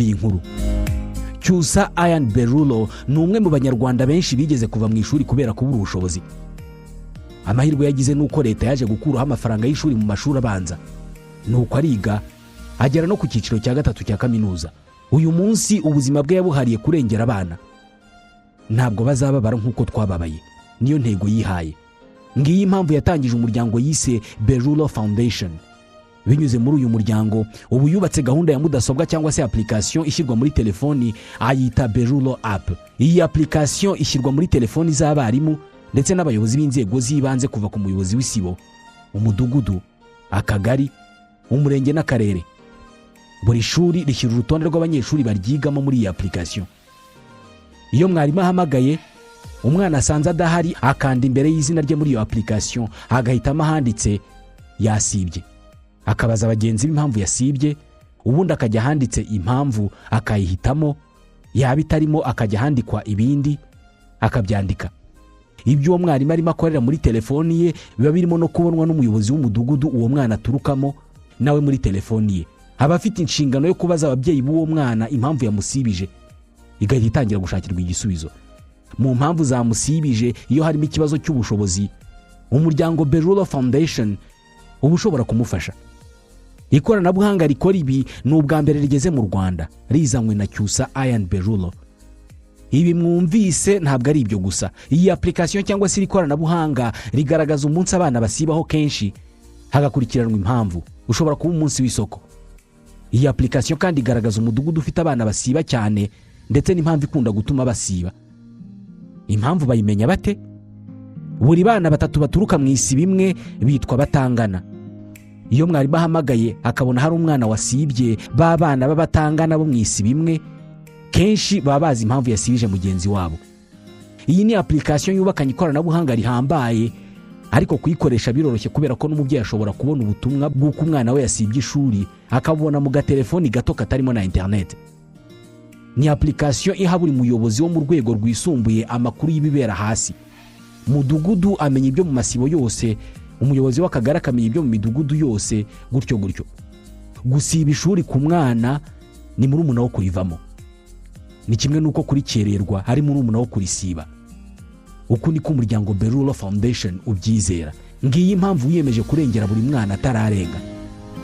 inkuru. Cyusa Ian Berulo ni umwe mu banyarwanda benshi bigeze kuva mu ishuri kubera kubura ubushobozi. Amahirwe yagize nuko leta yaje gukuraho amafaranga y'ishuri mu mashuri abanza, nuko ariga agera no ku cyiciro cya 3 cya kaminuza. Uyu munsi ubuzima bwe yabuhariye kurengera abana. Ntabwo bazababara nk'uko twababaye, niyo ntego yihaye. Ngiyi impamvu yatangije umuryango yise Berulo Foundation. Binyuze muri uyu muryango ubu yubatse gahunda ya mudasobwa cyangwa se application ishyirwa muri telefoni ayita Berulo app. Iyi application ishyirwa muri telefoni z'abarimu ndetse n'abayobozi b'inzego z'ibanze kuva ku muyobozi w'isibo, umudugudu, akagari, umurenge n'akarere. Buri shuri rishyira urutonde rw'abanyeshuri baryigamo muri iyi application. Iyo mwarimu ahamagaye umwana asanze adahari akanda imbere y'izina rye muri iyo application agahitamo ahanditse yasibye, akabaza abagenzi b'impamvu yasibye, ubundi akajya ahanditse impamvu akayihitamo, yaba itarimo akajya ahandikwa ibindi akabyandika. Ibyo uwo mwarimu arimo akorera muri telefoni ye biba birimo no kubonwa n'umuyobozi w'umudugudu uwo mwana aturukamo nawe muri telefoni ye. Aba afite inshingano yo kubaza ababyeyi b'uwo mwana impamvu yamusibije, igahita itangira gushakirwa igisubizo. Mu mpamvu zamusibije iyo harimo ikibazo cy'ubushobozi, umuryango Berulo Foundation uba ushobora kumufasha. Ikoranabuhanga rikora ibi ni ubwa mbere rigeze mu Rwanda, rizanywe na Cyusa Ian Berulo. Ibi mwumvise ntabwo ari ibyo gusa. Iyi application cyangwa se ikoranabuhanga rigaragaza umunsi abana basibaho kenshi, hagakurikiranwa impamvu. Ushobora kuba umunsi w'isoko. Iyi application kandi igaragaza umudugudu ufite abana basiba cyane ndetse n'impamvu ikunda gutuma basiba. Impamvu bayimenya bate? Buri bana 3 baturuka mu isi bimwe bitwa batangana. Iyo mwarimu ahamagaye akabona hari umwana wasibye, ba bana b'abatangana bo mu isi bimwe kenshi baba bazi impamvu yasibije mugenzi wabo. Iyi ni application yubakanye ikoranabuhanga rihambaye, ariko kuyikoresha biroroshye kubera ko n'umubyeyi ashobora kubona ubutumwa bw'uko umwana we yasibye ishuri akabona mu gatelefoni gato katarimo na internet. Ni application iha buri muyobozi wo mu rwego rwisumbuye amakuru y'ibibera hasi. Mudugudu amenya ibyo mu masibo yose, umuyobozi w'akagara akamenya ibyo mu midugudu yose, gutyo gutyo. Gusiba ishuri ku mwana ni murumuna wo kurivamo. Ni kimwe nuko kurikererwa hari murumuna wo kurisiba. Uku niko umuryango Berulo Foundation ubyizera. Ngiyi impamvu wiyemeje kurengera buri mwana atararenga.